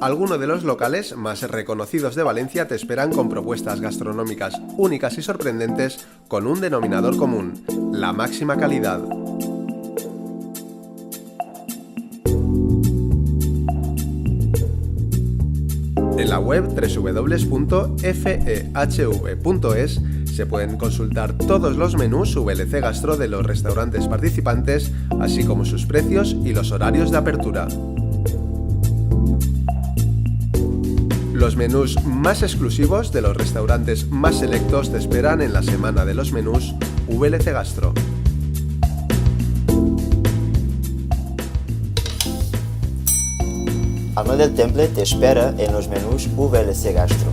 Algunos de los locales más reconocidos de Valencia te esperan con propuestas gastronómicas únicas y sorprendentes con un denominador común: la máxima calidad. En la web www.fehv.es se pueden consultar todos los menús VLC Gastro de los restaurantes participantes, así como sus precios y los horarios de apertura. Los menús más exclusivos de los restaurantes más selectos te esperan en la semana de los menús VLC Gastro. Alma del Temple te espera en los menús VLC Gastro.